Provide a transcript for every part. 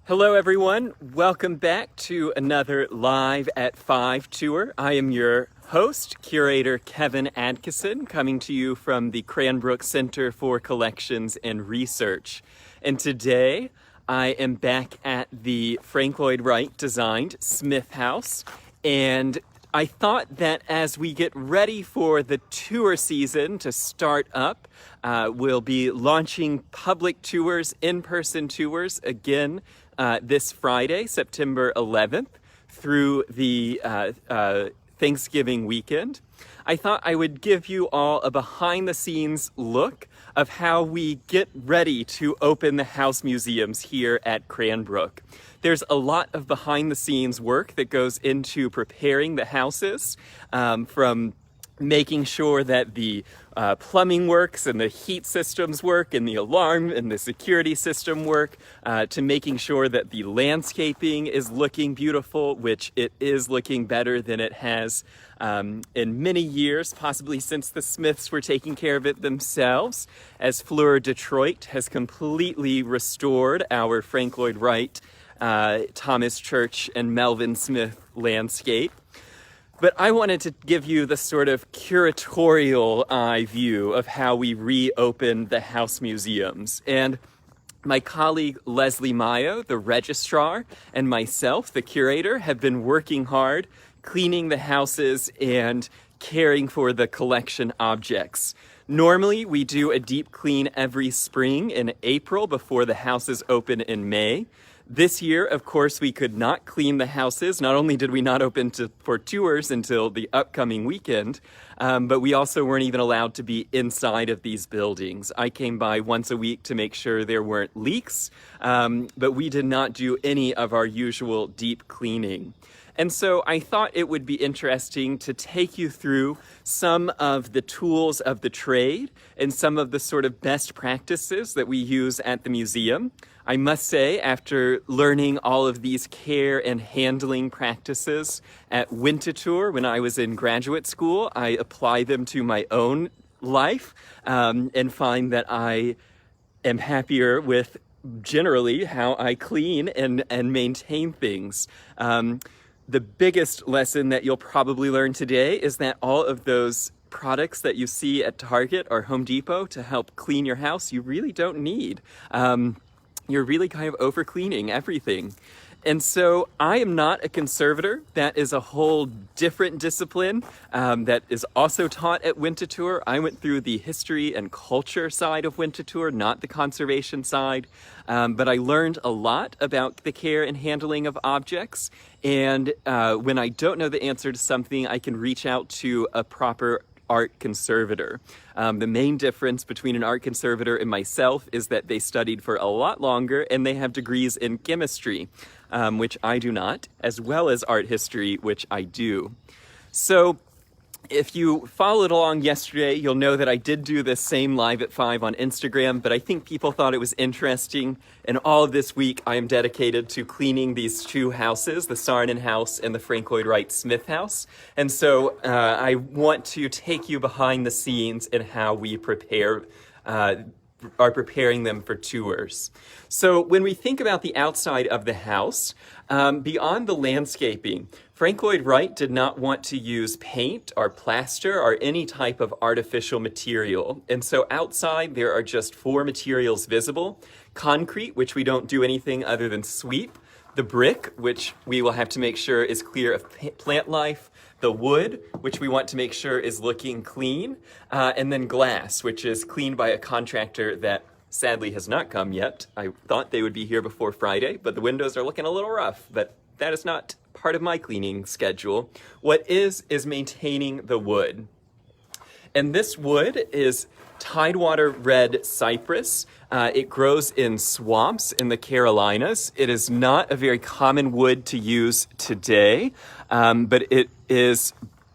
Hello everyone, welcome back to another Live at 5 tour. I am your host, curator Kevin Adkisson, coming to you from the Cranbrook Center for Collections and Research. And today I am back at the Frank Lloyd Wright designed Smith House, and I thought that as we get ready for the tour season to start up, we'll be launching public tours, in-person tours again this Friday, September 11th, through the Thanksgiving weekend. I thought I would give you all a behind-the-scenes look of how we get ready to open the house museums here at Cranbrook. There's a lot of behind-the-scenes work that goes into preparing the houses, from making sure that the plumbing works and the heat systems work and the alarm and the security system work, to making sure that the landscaping is looking beautiful, which it is looking better than it has in many years, possibly since the Smiths were taking care of it themselves, as Fleur Detroit has completely restored our Frank Lloyd Wright, Thomas Church, and Melvin Smith landscape. But I wanted to give you the sort of curatorial eye view of how we reopen the house museums. And my colleague Leslie Mayo, the registrar, and myself, the curator, have been working hard cleaning the houses and caring for the collection objects. Normally, we do a deep clean every spring in April before the houses open in May. This year, of course, we could not clean the houses. Not only did we not open for tours until the upcoming weekend, but we also weren't even allowed to be inside of these buildings. I came by once a week to make sure there weren't leaks, but we did not do any of our usual deep cleaning. And so I thought it would be interesting to take you through some of the tools of the trade and some of the sort of best practices that we use at the museum. I must say, after learning all of these care and handling practices at Winterthur when I was in graduate school, I apply them to my own life and find that I am happier with generally how I clean and maintain things. The biggest lesson that you'll probably learn today is that all of those products that you see at Target or Home Depot to help clean your house, you really don't need. You're really kind of over cleaning everything. And so I am not a conservator. That is a whole different discipline that is also taught at Winterthur. I went through the history and culture side of Winterthur, not the conservation side. But I learned a lot about the care and handling of objects. And when I don't know the answer to something, I can reach out to a proper art conservator. The main difference between an art conservator and myself is that they studied for a lot longer and they have degrees in chemistry, which I do not, as well as art history, which I do. So if you followed along yesterday, you'll know that I did do this same Live at 5 on Instagram, but I think people thought it was interesting. And all of this week, I am dedicated to cleaning these two houses, the Saarinen house and the Frank Lloyd Wright Smith house. And so I want to take you behind the scenes in how we are preparing them for tours. So when we think about the outside of the house, beyond the landscaping, Frank Lloyd Wright did not want to use paint or plaster or any type of artificial material. And so outside there are just 4 materials visible: concrete, which we don't do anything other than sweep; the brick, which we will have to make sure is clear of plant life; the wood, which we want to make sure is looking clean; and then glass, which is cleaned by a contractor that sadly has not come yet. I thought they would be here before Friday, but the windows are looking a little rough, but that is not part of my cleaning schedule. What is maintaining the wood. And this wood is Tidewater red cypress. It grows in swamps in the Carolinas. It is not a very common wood to use today, but it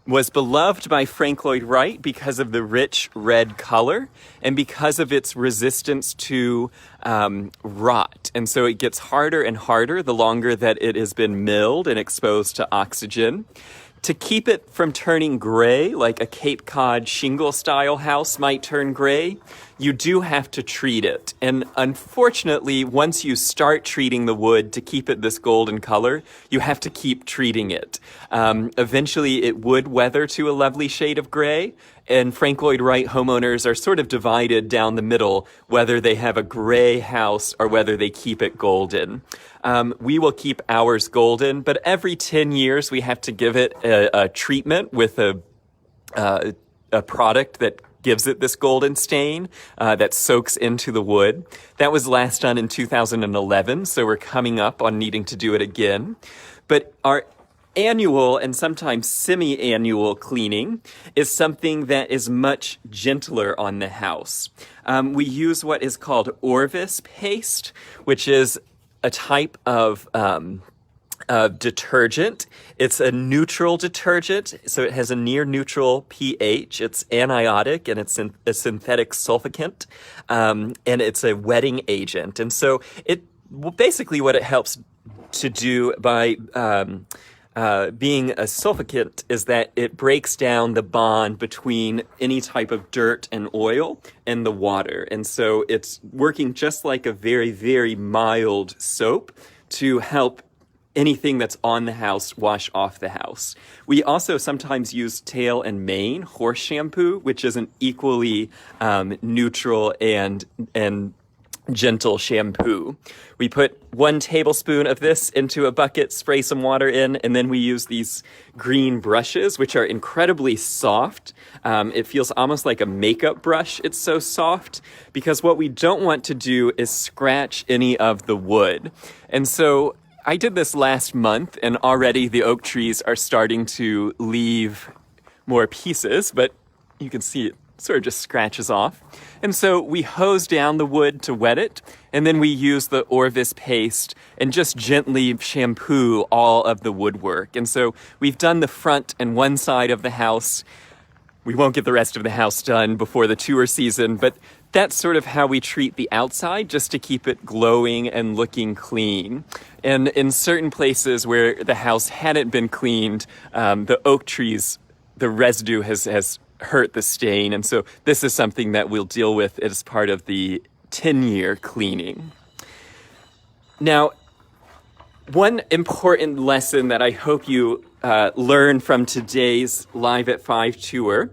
was beloved by Frank Lloyd Wright because of the rich red color and because of its resistance to rot. And so it gets harder and harder the longer that it has been milled and exposed to oxygen. To keep it from turning gray, like a Cape Cod shingle-style house might turn gray, you do have to treat it. And unfortunately, once you start treating the wood to keep it this golden color, you have to keep treating it. Eventually, it would weather to a lovely shade of gray. And Frank Lloyd Wright homeowners are sort of divided down the middle, whether they have a gray house or whether they keep it golden. We will keep ours golden, but every 10 years we have to give it a treatment with a product that gives it this golden stain that soaks into the wood. That was last done in 2011, so we're coming up on needing to do it again. But our annual and sometimes semi-annual cleaning is something that is much gentler on the house. We use what is called Orvis paste, which is a type of detergent. It's a neutral detergent, so it has a near neutral pH. It's aniotic and it's a synthetic sulficant, and it's a wetting agent. And so basically what it helps to do by being a sulficant is that it breaks down the bond between any type of dirt and oil and the water. And so it's working just like a very, very mild soap to help anything that's on the house wash off the house. We also sometimes use tail and mane horse shampoo, which is an equally neutral and gentle shampoo. We put 1 tablespoon of this into a bucket, spray some water in, and then we use these green brushes, which are incredibly soft. It feels almost like a makeup brush. It's so soft because what we don't want to do is scratch any of the wood. And so I did this last month, and already the oak trees are starting to leave more pieces, but you can see it sort of just scratches off. And so we hose down the wood to wet it, and then we use the Orvis paste and just gently shampoo all of the woodwork. And so we've done the front and one side of the house. We won't get the rest of the house done before the tour season, but that's sort of how we treat the outside, just to keep it glowing and looking clean. And in certain places where the house hadn't been cleaned, the oak trees, the residue has hurt the stain. And so this is something that we'll deal with as part of the 10-year cleaning. Now, one important lesson that I hope you learn from today's Live at 5 tour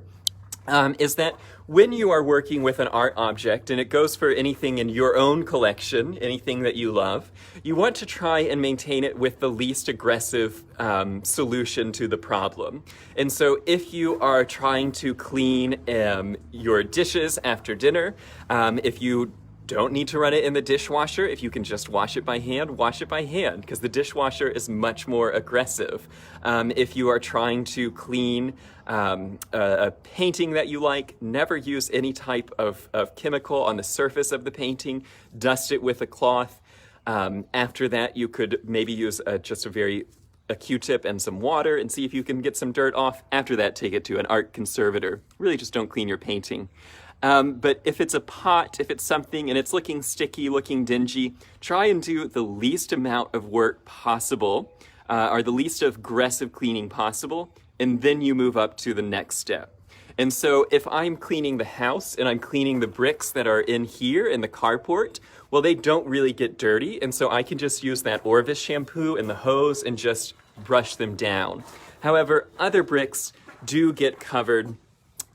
is that when you are working with an art object, and it goes for anything in your own collection, anything that you love, you want to try and maintain it with the least aggressive solution to the problem. And so if you are trying to clean your dishes after dinner, if you don't need to run it in the dishwasher, if you can just wash it by hand, because the dishwasher is much more aggressive. If you are trying to clean a painting that you like, never use any type of chemical on the surface of the painting. Dust it with a cloth. After that, you could maybe use a Q-tip and some water and see if you can get some dirt off. After that, take it to an art conservator. Really just don't clean your painting. But if it's a pot, if it's something and it's looking sticky, looking dingy, try and do the least amount of work possible, or the least aggressive cleaning possible, and then you move up to the next step. And so if I'm cleaning the house and I'm cleaning the bricks that are in here in the carport, well, they don't really get dirty. And so I can just use that Orvis shampoo and the hose and just brush them down. However, other bricks do get covered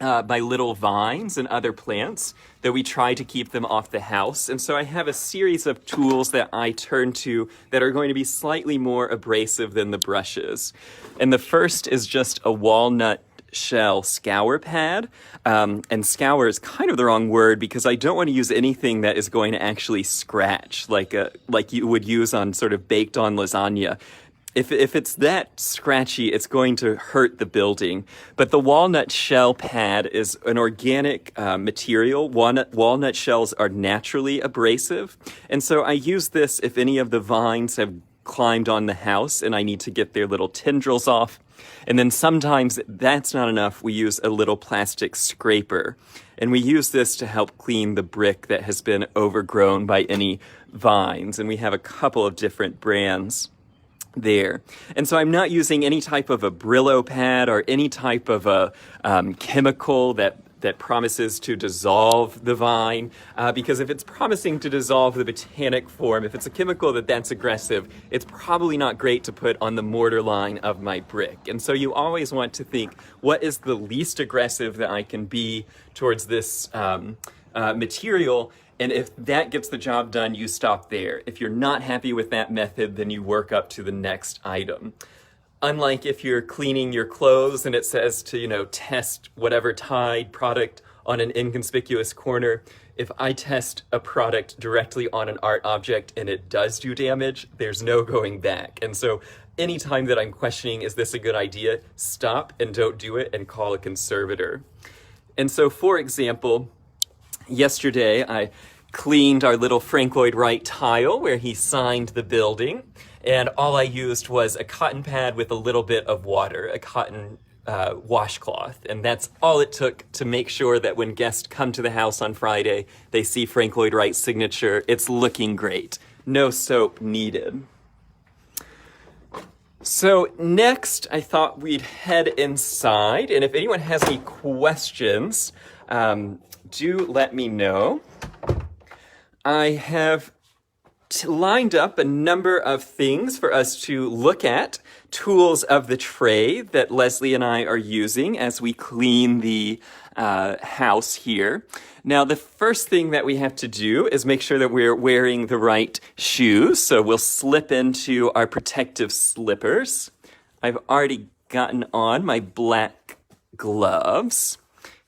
by little vines and other plants that we try to keep them off the house. And so I have a series of tools that I turn to that are going to be slightly more abrasive than the brushes. And the first is just a walnut shell scour pad. And scour is kind of the wrong word because I don't want to use anything that is going to actually scratch like you would use on sort of baked on lasagna. If it's that scratchy, it's going to hurt the building. But the walnut shell pad is an organic material. Walnut shells are naturally abrasive. And so I use this if any of the vines have climbed on the house and I need to get their little tendrils off. And then sometimes that's not enough. We use a little plastic scraper. And we use this to help clean the brick that has been overgrown by any vines. And we have a couple of different brands there. And so I'm not using any type of a Brillo pad or any type of a chemical that that promises to dissolve the vine, because if it's promising to dissolve the botanic form, if it's a chemical that's aggressive, it's probably not great to put on the mortar line of my brick. And so you always want to think, what is the least aggressive that I can be towards this material? And if that gets the job done, you stop there. If you're not happy with that method, then you work up to the next item. Unlike if you're cleaning your clothes and it says to, test whatever Tide product on an inconspicuous corner, if I test a product directly on an art object and it does do damage, there's no going back. And so anytime that I'm questioning, is this a good idea, stop and don't do it and call a conservator. And so, for example, yesterday I cleaned our little Lloyd Wright tile where he signed the building, and all I used was a cotton pad with a little bit of water, a cotton washcloth, and that's all it took to make sure that when guests come to the house on Friday, they see Lloyd Wright's signature. It's looking great. No soap needed. So next, I thought we'd head inside, and if anyone has any questions, do let me know. I have lined up a number of things for us to look at, tools of the trade that Leslie and I are using as we clean the house here. Now, the first thing that we have to do is make sure that we're wearing the right shoes. So we'll slip into our protective slippers. I've already gotten on my black gloves,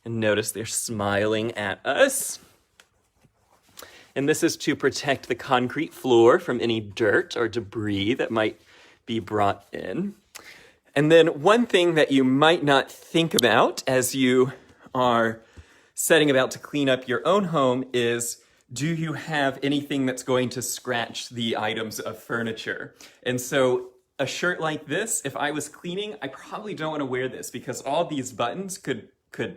and notice they're smiling at us. And this is to protect the concrete floor from any dirt or debris that might be brought in. And then one thing that you might not think about as you are setting about to clean up your own home is, do you have anything that's going to scratch the items of furniture? And so a shirt like this, if I was cleaning, I probably don't want to wear this because all these buttons could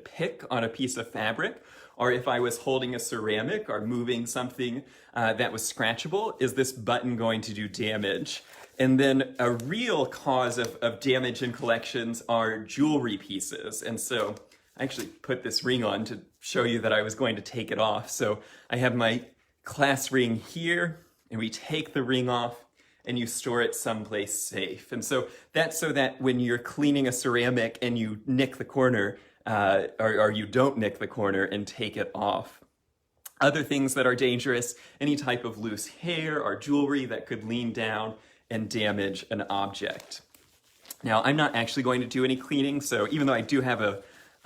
pick on a piece of fabric. Or if I was holding a ceramic or moving something that was scratchable, is this button going to do damage? And then a real cause of damage in collections are jewelry pieces. And so I actually put this ring on to show you that I was going to take it off. So I have my class ring here, and we take the ring off, and you store it someplace safe. And so that's so that when you're cleaning a ceramic and you nick the corner, or you don't nick the corner and take it off. Other things that are dangerous, any type of loose hair or jewelry that could lean down and damage an object. Now, I'm not actually going to do any cleaning, so even though I do have a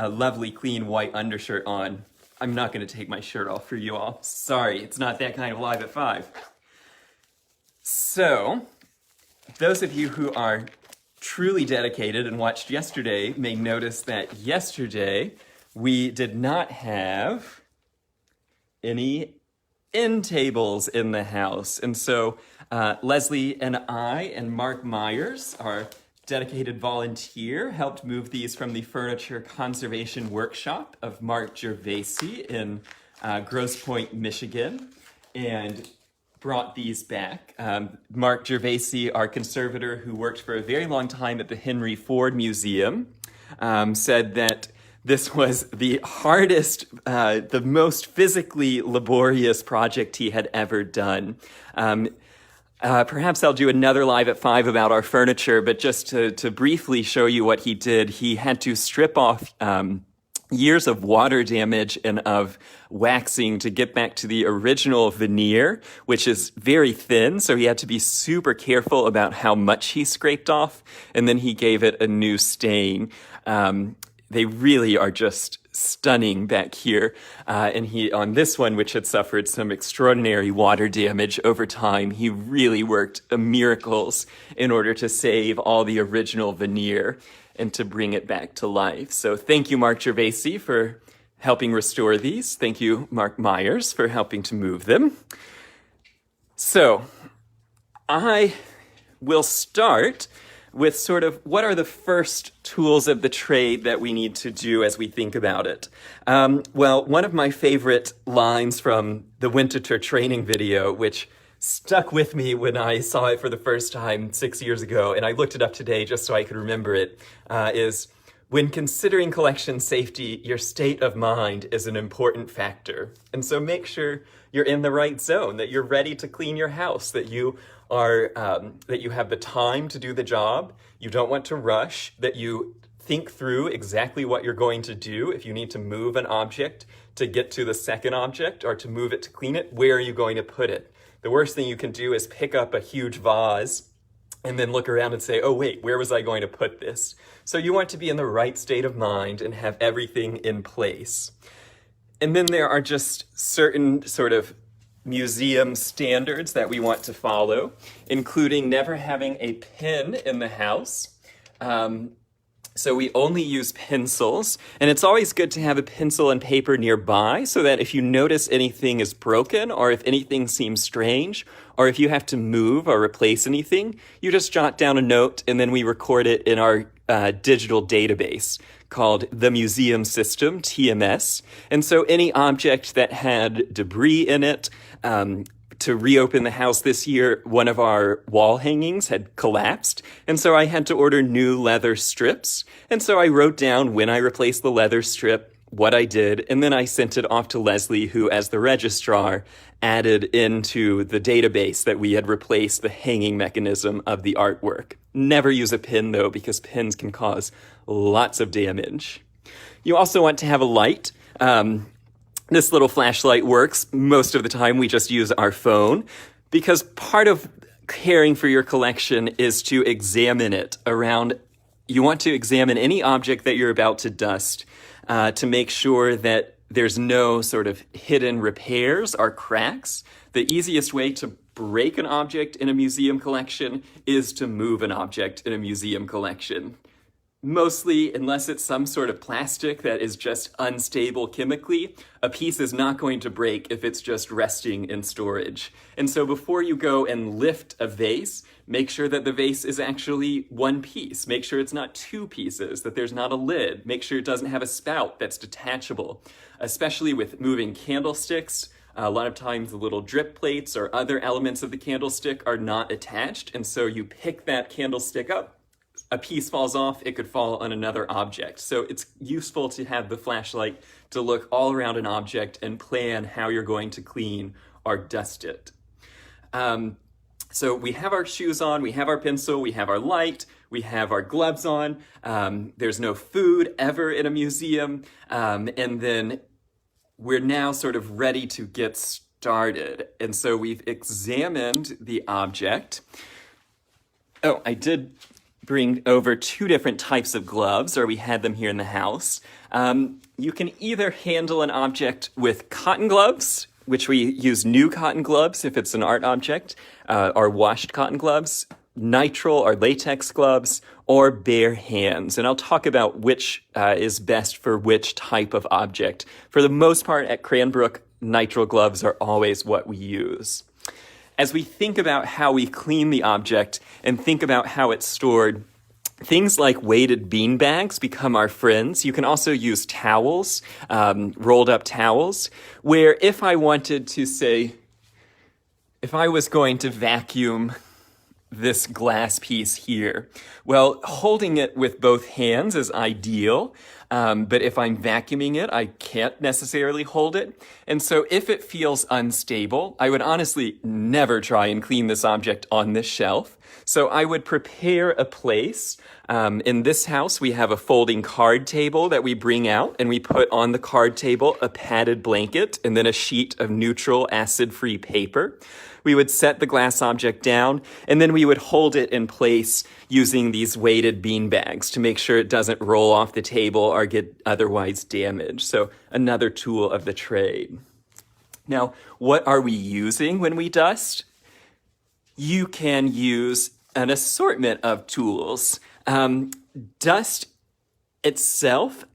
lovely clean white undershirt on, I'm not going to take my shirt off for you all. Sorry, it's not that kind of Live at 5. So, those of you who are truly dedicated and watched yesterday may notice that yesterday we did not have any end tables in the house. And so Leslie and I and Mark Myers, our dedicated volunteer, helped move these from the Furniture Conservation Workshop of Mark Gervasi in Grosse Pointe, Michigan, and brought these back. Mark Gervasi, our conservator who worked for a very long time at the Henry Ford Museum, said that this was the hardest, the most physically laborious project he had ever done. Perhaps I'll do another Live at 5 about our furniture, but just to briefly show you what he did, he had to strip off years of water damage and of waxing to get back to the original veneer, which is very thin, so he had to be super careful about how much he scraped off, and then he gave it a new stain. They really are just stunning back here. And he, on this one, which had suffered some extraordinary water damage over time, he really worked miracles in order to save all the original veneer and to bring it back to life. So thank you, Mark Gervasi, for helping restore these. Thank you, Mark Myers, for helping to move them. So I will start with sort of what are the first tools of the trade that we need to do as we think about it. Well, one of my favorite lines from the Winterthur training video, which stuck with me when I saw it for the first time 6 years ago, and I looked it up today just so I could remember it, is, When considering collection safety, your state of mind is an important factor. And so make sure you're in the right zone, that you're ready to clean your house, that you have the time to do the job, you don't want to rush, that you think through exactly what you're going to do. If you need to move an object to get to the second object or to move it to clean it, where are you going to put it? The worst thing you can do is pick up a huge vase and then look around and say, oh wait, where was I going to put this? So you want to be in the right state of mind and have everything in place. And then there are just certain sort of museum standards that we want to follow, including never having a pen in the house. So we only use pencils, and it's always good to have a pencil and paper nearby so that if you notice anything is broken or if anything seems strange or if you have to move or replace anything, you just jot down a note and then we record it in our digital database called the Museum System, TMS. And so any object that had debris in it, to reopen the house this year, one of our wall hangings had collapsed, and so I had to order new leather strips. And so I wrote down when I replaced the leather strip, what I did, and then I sent it off to Leslie, who, as the registrar, added into the database that we had replaced the hanging mechanism of the artwork. Never use a pin, though, because pins can cause lots of damage. You also want to have a light. This little flashlight works. Most of the time we just use our phone because part of caring for your collection is to examine it around. You want to examine any object that you're about to dust to make sure that there's no sort of hidden repairs or cracks. The easiest way to break an object in a museum collection is to move an object in a museum collection. Mostly, unless it's some sort of plastic that is just unstable chemically, a piece is not going to break if it's just resting in storage. And so before you go and lift a vase, make sure that the vase is actually one piece. Make sure it's not two pieces, that there's not a lid. Make sure it doesn't have a spout that's detachable. Especially with moving candlesticks, a lot of times the little drip plates or other elements of the candlestick are not attached. And so you pick that candlestick up, a piece falls off, it could fall on another object. So it's useful to have the flashlight to look all around an object and plan how you're going to clean or dust it. So we have our shoes on, we have our pencil, we have our light, we have our gloves on. There's no food ever in a museum. And then we're now sort of ready to get started. And so we've examined the object. Oh, I did bring over two different types of gloves, or we had them here in the house. You can either handle an object with cotton gloves, which we use new cotton gloves if it's an art object, or washed cotton gloves, nitrile or latex gloves, or bare hands. And I'll talk about which is best for which type of object. For the most part, at Cranbrook, nitrile gloves are always what we use. As we think about how we clean the object and think about how it's stored, things like weighted bean bags become our friends. You can also use towels, rolled up towels, where if I wanted to say, if I was going to vacuum this glass piece here, well, holding it with both hands is ideal. But if I'm vacuuming it, I can't necessarily hold it. And so if it feels unstable, I would honestly never try and clean this object on this shelf. So I would prepare a place. In this house, we have a folding card table that we bring out, and we put on the card table a padded blanket and then a sheet of neutral acid-free paper. We would set the glass object down, and then we would hold it in place using these weighted bean bags to make sure it doesn't roll off the table or get otherwise damaged. So another tool of the trade. Now, what are we using when we dust? You can use an assortment of tools. Dust itself,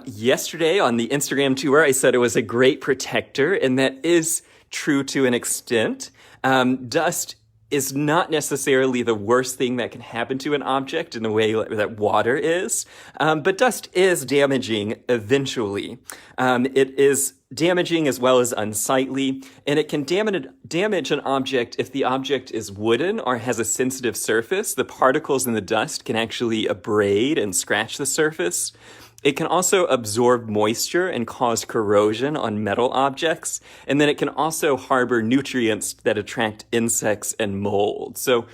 yesterday on the Instagram tour, I said it was a great protector, and that is true to an extent. Dust is not necessarily the worst thing that can happen to an object in the way that water is, but dust is damaging eventually. It is damaging as well as unsightly, and it can damage an object if the object is wooden or has a sensitive surface. The particles in the dust can actually abrade and scratch the surface. It can also absorb moisture and cause corrosion on metal objects, and then it can also harbor nutrients that attract insects and mold. So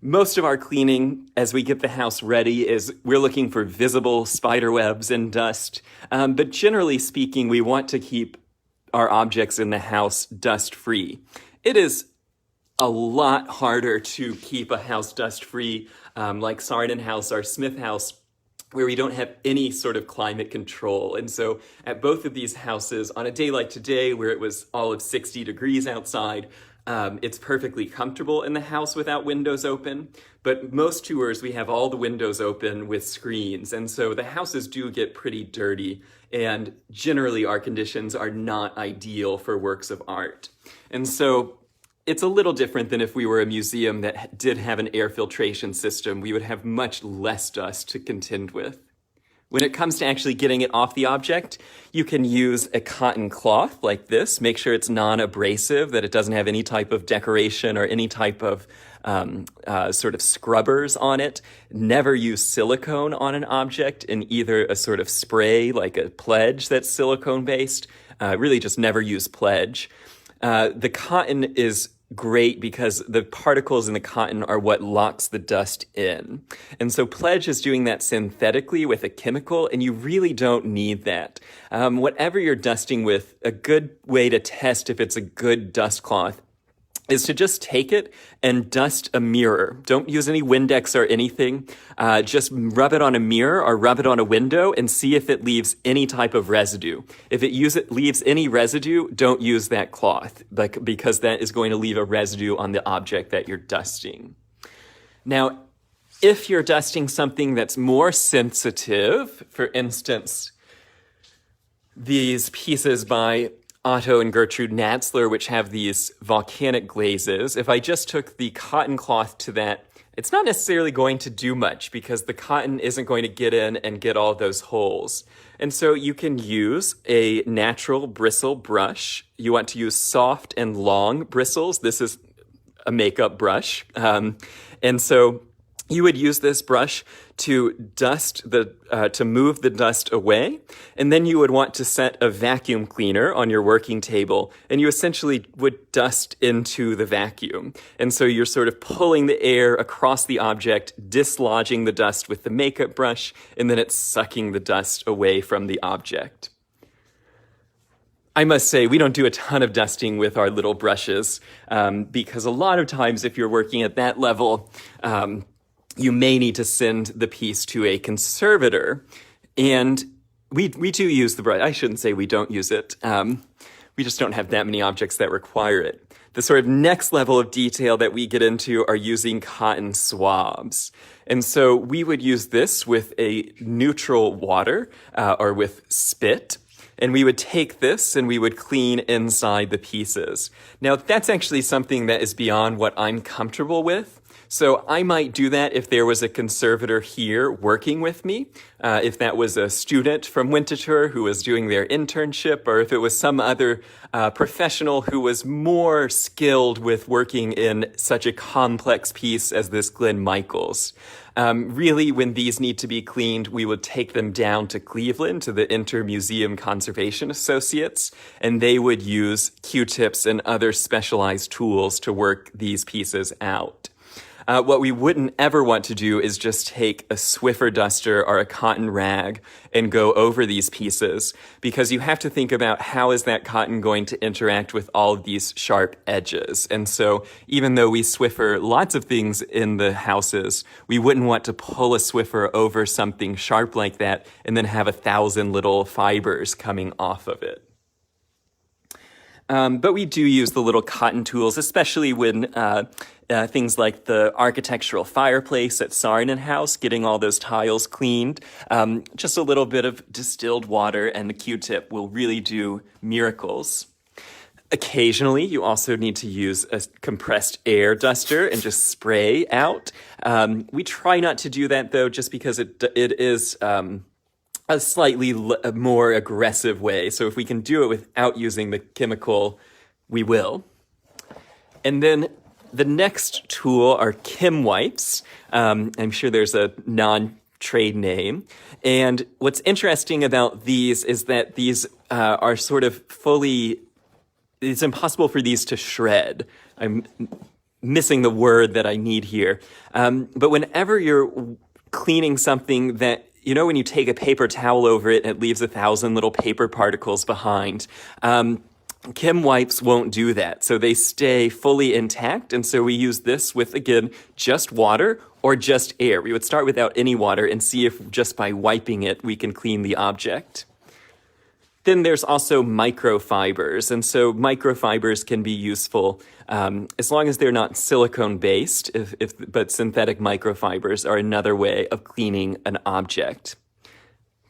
most of our cleaning as we get the house ready is we're looking for visible spider webs and dust, but generally speaking, we want to keep our objects in the house dust-free. It is a lot harder to keep a house dust-free, like Saarinen House or Smith House, where we don't have any sort of climate control. And so at both of these houses, on a day like today, where it was all of 60 degrees outside, it's perfectly comfortable in the house without windows open. But most tours, we have all the windows open with screens. And so the houses do get pretty dirty. And generally, our conditions are not ideal for works of art. And so it's a little different than if we were a museum that did have an air filtration system. We would have much less dust to contend with. When it comes to actually getting it off the object, you can use a cotton cloth like this. Make sure it's non-abrasive, that it doesn't have any type of decoration or any type of sort of scrubbers on it. Never use silicone on an object in either a sort of spray like a Pledge that's silicone-based. Really just never use Pledge. The cotton is great because the particles in the cotton are what locks the dust in. And so Pledge is doing that synthetically with a chemical, and you really don't need that. Whatever you're dusting with, a good way to test if it's a good dust cloth is to just take it and dust a mirror. Don't use any Windex or anything. Just rub it on a mirror or rub it on a window and see if it leaves any type of residue. If it leaves any residue, don't use that cloth, because that is going to leave a residue on the object that you're dusting. Now, if you're dusting something that's more sensitive, for instance, these pieces by Otto and Gertrude Natzler, which have these volcanic glazes, if I just took the cotton cloth to that, it's not necessarily going to do much because the cotton isn't going to get in and get all those holes. And so you can use a natural bristle brush. You want to use soft and long bristles. This is a makeup brush. And so you would use this brush to to move the dust away, and then you would want to set a vacuum cleaner on your working table, and you essentially would dust into the vacuum. And so you're sort of pulling the air across the object, dislodging the dust with the makeup brush, and then it's sucking the dust away from the object. I must say, we don't do a ton of dusting with our little brushes, because a lot of times if you're working at that level, you may need to send the piece to a conservator. And we do use the brush. I shouldn't say we don't use it. We just don't have that many objects that require it. The sort of next level of detail that we get into are using cotton swabs. And so we would use this with a neutral water or with spit. And we would take this and we would clean inside the pieces. Now, that's actually something that is beyond what I'm comfortable with. So I might do that if there was a conservator here working with me, if that was a student from Winterthur who was doing their internship, or if it was some other professional who was more skilled with working in such a complex piece as this Glenn Michaels. Really, when these need to be cleaned, we would take them down to Cleveland to the Inter-Museum Conservation Associates, and they would use Q-tips and other specialized tools to work these pieces out. What we wouldn't ever want to do is just take a Swiffer duster or a cotton rag and go over these pieces, because you have to think about how is that cotton going to interact with all of these sharp edges. And so even though we Swiffer lots of things in the houses, we wouldn't want to pull a Swiffer over something sharp like that and then have 1,000 little fibers coming off of it. But we do use the little cotton tools, especially when things like the architectural fireplace at Saarinen House, getting all those tiles cleaned. Just a little bit of distilled water and the Q-tip will really do miracles. Occasionally, you also need to use a compressed air duster and just spray out. We try not to do that, though, just because it is a slightly more aggressive way. So if we can do it without using the chemical, we will. And then the next tool are Kim wipes. I'm sure there's a non-trade name. And what's interesting about these is that these are sort of it's impossible for these to shred. I'm missing the word that I need here. But whenever you're cleaning something that, when you take a paper towel over it, it leaves 1,000 little paper particles behind. Kim wipes won't do that. So they stay fully intact. And so we use this with, again, just water or just air. We would start without any water and see if just by wiping it, we can clean the object. Then there's also microfibers. And so microfibers can be useful as long as they're not silicone-based, but synthetic microfibers are another way of cleaning an object.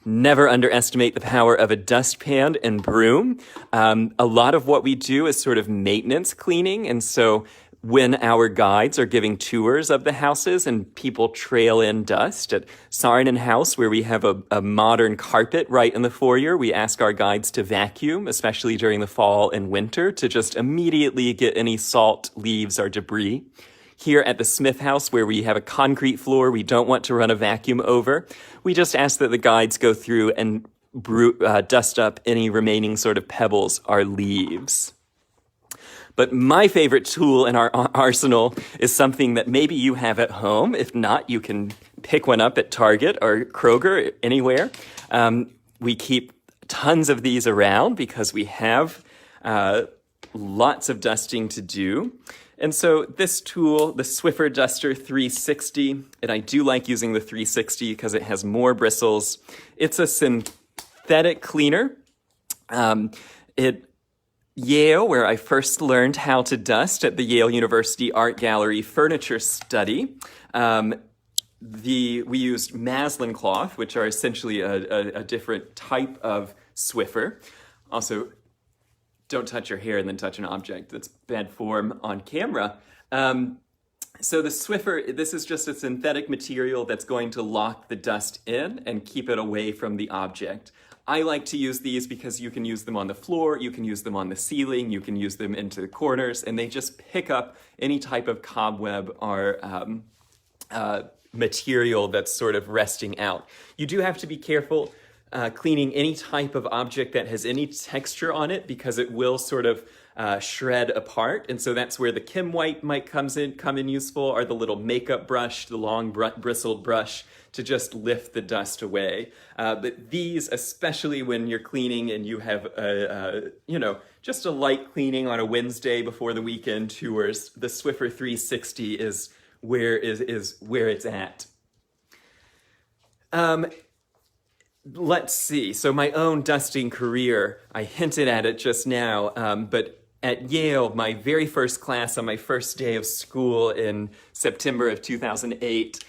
Never underestimate the power of a dustpan and broom. A lot of what we do is sort of maintenance cleaning. And so when our guides are giving tours of the houses and people trail in dust at Saarinen House, where we have a modern carpet right in the foyer, we ask our guides to vacuum, especially during the fall and winter, to just immediately get any salt, leaves, or debris. Here at the Smith House, where we have a concrete floor we don't want to run a vacuum over, we just ask that the guides go through and dust up any remaining sort of pebbles or leaves. But my favorite tool in our arsenal is something that maybe you have at home. If not, you can pick one up at Target or Kroger, anywhere. We keep tons of these around because we have lots of dusting to do. And so this tool, the Swiffer Duster 360, and I do like using the 360 because it has more bristles. It's a synthetic cleaner. Yale, where I first learned how to dust at the Yale University Art Gallery furniture study, we used muslin cloth, which are essentially a different type of Swiffer. Also, don't touch your hair and then touch an object. That's bad form on camera. So the Swiffer, this is just a synthetic material that's going to lock the dust in and keep it away from the object. I like to use these because you can use them on the floor, you can use them on the ceiling, you can use them into the corners, and they just pick up any type of cobweb or material that's sort of resting out. You do have to be careful cleaning any type of object that has any texture on it because it will sort of shred apart. And so that's where the Kim wipe might come in useful, or the little makeup brush, the long bristled brush to just lift the dust away. But these, especially when you're cleaning and you have just a light cleaning on a Wednesday before the weekend tours, the Swiffer 360 is where it's at. Let's see. So my own dusting career, I hinted at it just now, but at Yale, my very first class on my first day of school in September of 2008,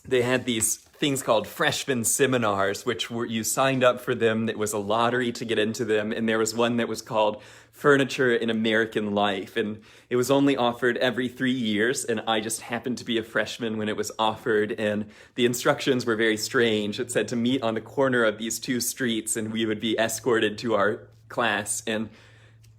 they had these things called freshman seminars, which you signed up for them. It was a lottery to get into them, and there was one that was called Furniture in American Life, and it was only offered every 3 years, and I just happened to be a freshman when it was offered, and the instructions were very strange. It said to meet on the corner of these two streets, and we would be escorted to our class, and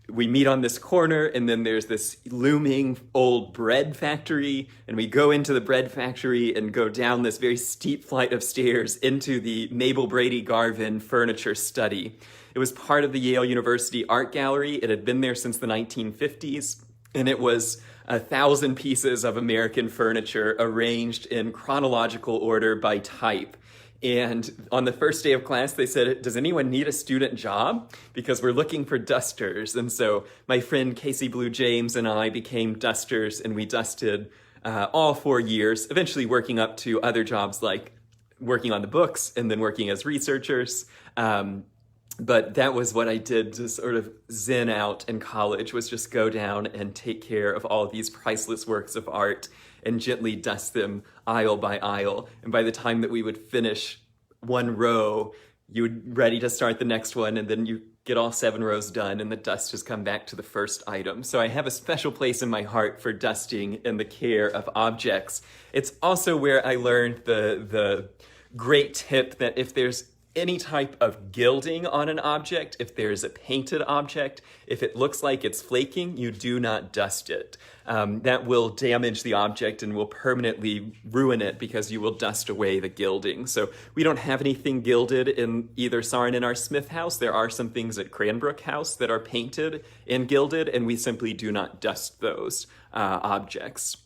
we meet on this corner, and then there's this looming old bread factory, and we go into the bread factory and go down this very steep flight of stairs into the Mabel Brady Garvin furniture study. It was part of the Yale University Art Gallery. It had been there since the 1950s, and it was 1,000 pieces of American furniture arranged in chronological order by type. And on the first day of class, they said, does anyone need a student job? Because we're looking for dusters. And so my friend Casey Blue James and I became dusters, and we dusted all 4 years, eventually working up to other jobs like working on the books and then working as researchers. But that was what I did to sort of zen out in college, was just go down and take care of all of these priceless works of art and gently dust them aisle by aisle. And by the time that we would finish one row, you would ready to start the next one, and then you get all 7 rows done and the dust has come back to the first item. So I have a special place in my heart for dusting and the care of objects. It's also where I learned the great tip that if there's any type of gilding on an object, if there's a painted object, if it looks like it's flaking, you do not dust it. That will damage the object and will permanently ruin it because you will dust away the gilding. So we don't have anything gilded in either Saarinen or Smith House. There are some things at Cranbrook House that are painted and gilded, and we simply do not dust those objects.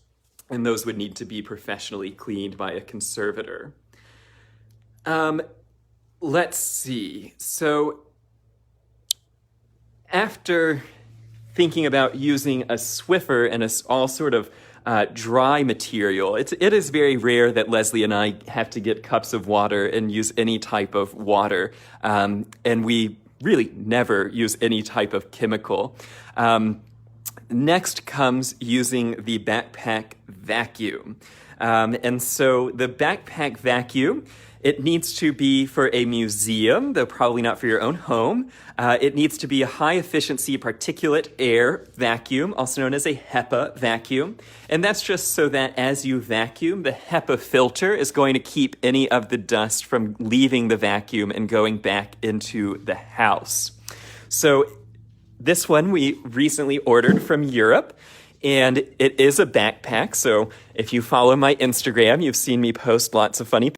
And those would need to be professionally cleaned by a conservator. Let's see. So after thinking about using a Swiffer and all sort of dry material, it is very rare that Leslie and I have to get cups of water and use any type of water. And we really never use any type of chemical. Next comes using the backpack vacuum. And so the backpack vacuum, it needs to be for a museum, though probably not for your own home. It needs to be a high-efficiency particulate air vacuum, also known as a HEPA vacuum. And that's just so that as you vacuum, the HEPA filter is going to keep any of the dust from leaving the vacuum and going back into the house. So this one we recently ordered from Europe. And it is a backpack, so if you follow my Instagram, you've seen me post lots of funny